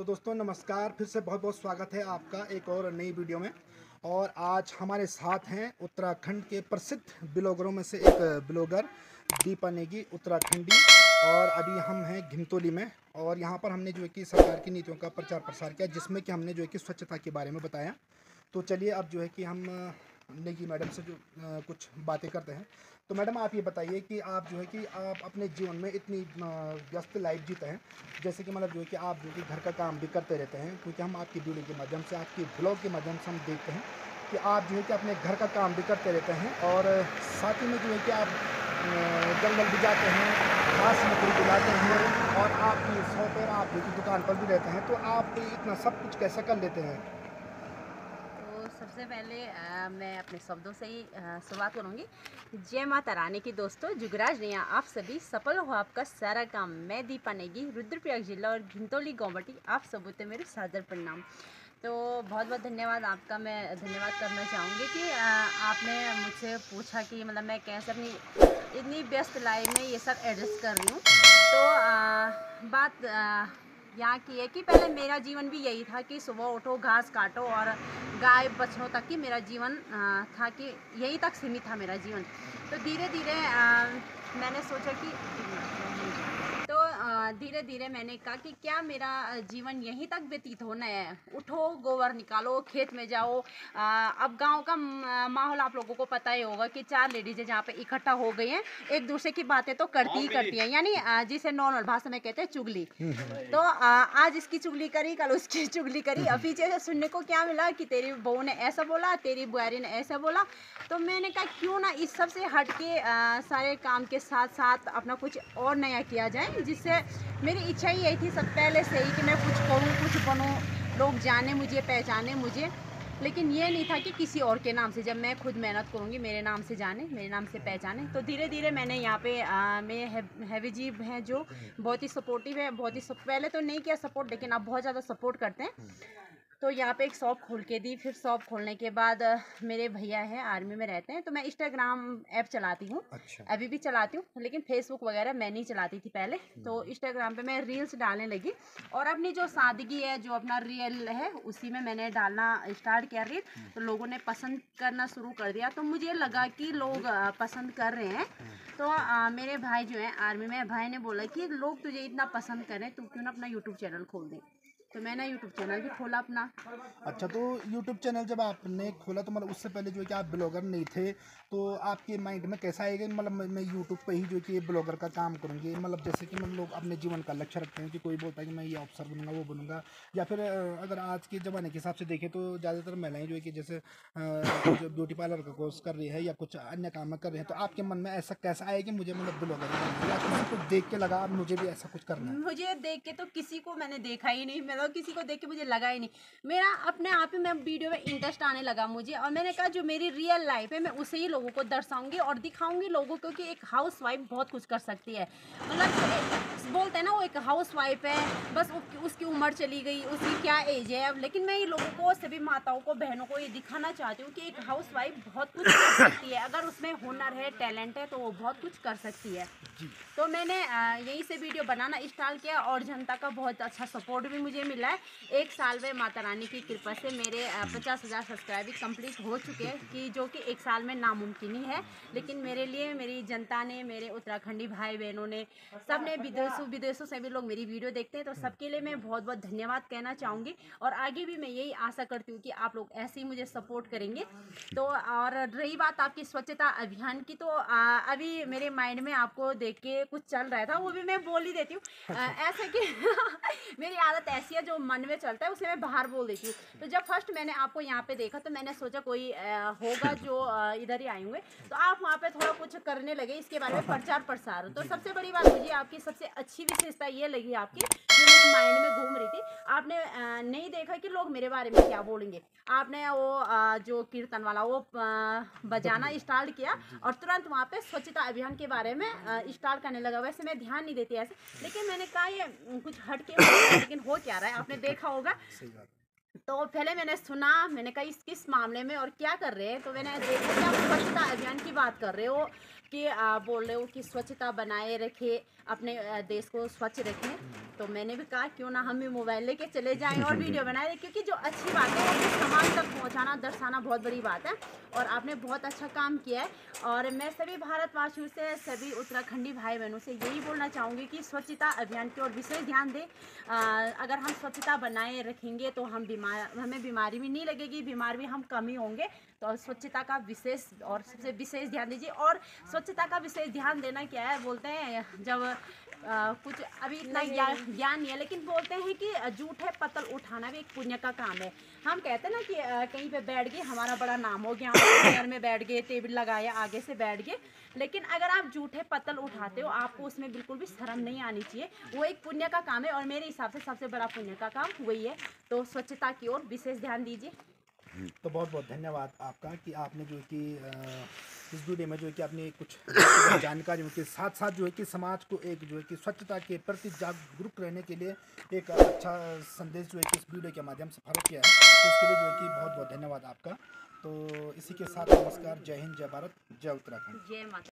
तो दोस्तों नमस्कार, फिर से बहुत बहुत स्वागत है आपका एक और नई वीडियो में। और आज हमारे साथ हैं उत्तराखंड के प्रसिद्ध ब्लॉगरों में से एक ब्लॉगर दीपा नेगी उत्तराखंडी। और अभी हम हैं घिमतोली में और यहाँ पर हमने जो है कि सरकार की नीतियों का प्रचार प्रसार किया, जिसमें कि हमने जो है कि स्वच्छता के बारे में बताया। तो चलिए अब जो है कि हम नेगी मैडम से जो कुछ बातें करते हैं। तो मैडम आप ये बताइए कि आप जो है कि आप अपने जीवन में इतनी व्यस्त लाइफ जीते हैं, जैसे कि मतलब जो है कि आप जो कि घर का काम भी करते रहते हैं, क्योंकि हम आपकी वीडियो के माध्यम से, आपकी ब्लॉग के माध्यम से हम देखते हैं कि आप जो है कि अपने घर का काम भी करते रहते हैं और साथ ही में जो है कि आप जंगल भी जाते हैं, घास मकड़ी भी लाते हैं और आपकी शॉप पर आप जो कि दुकान पर भी रहते हैं। तो आप इतना सब कुछ कैसे कर लेते हैं? तो सबसे पहले मैं अपने शब्दों से ही शुरुआत करूँगी। जय माता रानी की दोस्तों, जुगराज ने आप सभी सफल हो आपका सारा काम। मैं दीपा नेगी, रुद्रप्रयाग जिला और घिमतोली गौमटी, आप सबूत है मेरे सादर प्रणाम। तो बहुत बहुत धन्यवाद आपका। मैं धन्यवाद करना चाहूँगी कि आपने मुझसे पूछा कि मतलब मैं कैसे अपनी इतनी व्यस्त लाइफ में ये सब एडजस्ट कर रही हूँ। तो बात यहाँ की है कि पहले मेरा जीवन भी यही था कि सुबह उठो, घास काटो और गाय बछड़ों तक की मेरा जीवन था कि यही तक सीमित था मेरा जीवन। तो धीरे धीरे मैंने सोचा कि धीरे धीरे मैंने कहा कि क्या मेरा जीवन यहीं तक व्यतीत होना है। उठो, गोबर निकालो, खेत में जाओ। अब गांव का माहौल आप लोगों को पता ही होगा कि 4 लेडीजें जहाँ पे इकट्ठा हो गई हैं, एक दूसरे की बातें तो करती ही करती हैं, यानी जिसे नॉर्मल भाषा में कहते हैं चुगली। तो आज इसकी चुगली करी, कल उसकी चुगली करी। अब पीछे से सुनने को क्या मिला कि तेरी बहू ने ऐसा बोला, तेरी बुआरी ने ऐसा बोला। तो मैंने कहा क्यों ना इस सब से हट के सारे काम के साथ साथ अपना कुछ और नया किया जाए, जिससे मेरी इच्छा ही यही थी सब पहले से ही कि मैं कुछ करूँ, कुछ बनूँ, लोग जाने मुझे, पहचाने मुझे। लेकिन ये नहीं था कि किसी और के नाम से, जब मैं खुद मेहनत करूँगी मेरे नाम से जाने, मेरे नाम से पहचाने। तो धीरे धीरे मैंने यहाँ पे मेरे हैवी जी हैं जो बहुत ही सपोर्टिव है, बहुत ही पहले तो नहीं किया सपोर्ट, लेकिन अब बहुत ज़्यादा सपोर्ट करते हैं। तो यहाँ पे एक शॉप खोल के दी। फिर शॉप खोलने के बाद मेरे भैया हैं, आर्मी में रहते हैं, तो मैं इंस्टाग्राम ऐप चलाती हूँ। अच्छा। अभी भी चलाती हूँ, लेकिन फेसबुक वगैरह मैं नहीं चलाती थी पहले। तो इंस्टाग्राम पे मैं रील्स डालने लगी और अपनी जो सादगी है, जो अपना रियल है, उसी में मैंने डालना स्टार्ट किया रील। तो लोगों ने पसंद करना शुरू कर दिया, तो मुझे लगा कि लोग पसंद कर रहे हैं। तो मेरे भाई जो है आर्मी में, भाई ने बोला कि लोग तुझे इतना पसंद करें, तू क्यों ना अपना यूट्यूब चैनल खोल दे। तो मैंने यूट्यूब चैनल भी खोला अपना। अच्छा, तो यूट्यूब चैनल जब आपने खोला तो मतलब उससे पहले जो है कि आप ब्लॉगर नहीं थे, तो आपके माइंड में कैसा आएगा मतलब मैं यूट्यूब पे ही जो है कि ब्लॉगर का काम करूँगी? मतलब जैसे कि मतलब लोग अपने जीवन का लक्ष्य रखते हैं कि कोई बोलता है कि मैं ये अफसर बनूंगा, वो बनूंगा, या फिर अगर आज के ज़माने के हिसाब से देखें तो ज़्यादातर महिलाएं जो है कि जैसे जो ब्यूटी पार्लर का कोर्स कर रही है या कुछ अन्य काम कर रहे हैं, तो आपके मन में ऐसा कैसा आया कि मुझे मतलब ब्लॉगर बनना है, या किसी को देख के लगा अब मुझे भी ऐसा कुछ करना है? मुझे देख के तो किसी को मैंने देखा ही नहीं, मतलब किसी को देख के मुझे लगा ही नहीं। मेरा अपने आप ही मैं वीडियो में इंटरेस्ट आने लगा मुझे, और मैंने कहा जो मेरी रियल लाइफ है मैं उसे ही लोगों को दर्शाऊंगी और दिखाऊंगी लोगों को कि एक हाउस वाइफ बहुत कुछ कर सकती है। मतलब बोलते हैं ना, वो एक हाउस वाइफ है, बस उसकी उम्र चली गई, उसकी क्या एज है अब। लेकिन मैं ये लोगों को, सभी माताओं को, बहनों को ये दिखाना चाहती हूँ कि एक हाउस वाइफ बहुत कुछ कर सकती है। अगर उसमें हुनर है, टैलेंट है, तो वो बहुत कुछ कर सकती है। तो मैंने यहीं से वीडियो बनाना स्टार्ट किया और जनता का बहुत अच्छा सपोर्ट भी मुझे मिला है। 1 साल में माता रानी की कृपा से मेरे 50,000 सब्सक्राइबर कंप्लीट हो चुके हैं, कि जो कि 1 साल में नामुमकिन ही है। लेकिन मेरे लिए मेरी जनता ने, मेरे उत्तराखंडी भाई बहनों ने, सब ने, विदेशों से भी लोग मेरी वीडियो देखते हैं, तो सबके लिए मैं बहुत बहुत धन्यवाद कहना चाहूँगी। और आगे भी मैं यही आशा करती हूँ कि आप लोग ऐसे ही मुझे सपोर्ट करेंगे। तो और रही बात आपकी स्वच्छता अभियान की, तो अभी मेरे माइंड में आपको देख के कुछ चल रहा था, वो भी मैं बोल ही देती हूँ। ऐसे कि मेरी आदत ऐसी है, जो मन में चलता है उसे मैं बाहर बोल देती हूँ। तो जब फर्स्ट मैंने आपको यहाँ पे देखा, तो मैंने सोचा कोई होगा जो इधर ही आए होंगे, तो आप वहाँ पे थोड़ा कुछ करने लगे इसके बारे में प्रचार प्रसार। तो सबसे बड़ी बात मुझे आपकी सबसे अच्छी विशेषता ये लगी आपकी, जो मेरे माइंड में घूम रही थी। आपने नहीं देखा कि लोग मेरे बारे में क्या बोलेंगे। आपने वो जो कीर्तन वाला वो बजाना स्टार्ट किया और तुरंत वहाँ पे स्वच्छता अभियान के बारे में स्टार्ट करने लगा। वैसे मैं ध्यान नहीं देती ऐसे, लेकिन मैंने कहा ये कुछ हट के लेकिन हो क्या रहा है, आपने देखा होगा। तो पहले मैंने सुना, मैंने कहा इस किस मामले में और क्या कर रहे हैं। तो मैंने देखा कि आप स्वच्छता अभियान की बात कर रहे हो, कि बोल रहे हो कि स्वच्छता बनाए रखे, अपने देश को स्वच्छ रखें। तो मैंने भी कहा क्यों ना हम भी मोबाइल लेके चले जाएं और वीडियो बनाएं, क्योंकि जो अच्छी बात है वो समाज तक पहुंचाना, दर्शाना बहुत बड़ी बात है और आपने बहुत अच्छा काम किया है। और मैं सभी भारतवासियों से, सभी उत्तराखंडी भाई बहनों से यही बोलना चाहूँगी कि स्वच्छता अभियान की ओर विशेष ध्यान दें। अगर हम स्वच्छता बनाए रखेंगे तो हमें बीमारी भी नहीं लगेगी, बीमार भी हम कम ही होंगे। तो स्वच्छता का विशेष और सबसे विशेष ध्यान दीजिए। और स्वच्छता का विशेष ध्यान देना क्या है, बोलते हैं जब कुछ अभी इतना ज्ञान नहीं है, लेकिन बोलते हैं कि जूठे पत्तल उठाना भी एक पुण्य का काम है। हम कहते हैं ना कि कहीं पे बैठ गए हमारा बड़ा नाम हो गया, हम घर में बैठ गए, टेबल लगाया, आगे से बैठ गए, लेकिन अगर आप जूठे पत्तल उठाते हो आपको उसमें बिल्कुल भी शर्म नहीं आनी चाहिए। वो एक पुण्य का काम है और मेरे हिसाब से सबसे बड़ा पुण्य का काम वही है। तो स्वच्छता की ओर विशेष ध्यान दीजिए। तो बहुत बहुत धन्यवाद आपका कि आपने जो है कि इस वीडियो में जो है कि आपने कुछ जानकारी के साथ साथ जो है कि समाज को एक जो है कि स्वच्छता के प्रति जागरूक रहने के लिए एक अच्छा संदेश जो है कि इस वीडियो के माध्यम से फॉरवर्ड किया है, तो इसके लिए जो है कि बहुत बहुत धन्यवाद आपका। तो इसी के साथ नमस्कार, जय हिंद, जय भारत, जय उत्तराखंड, जय माता।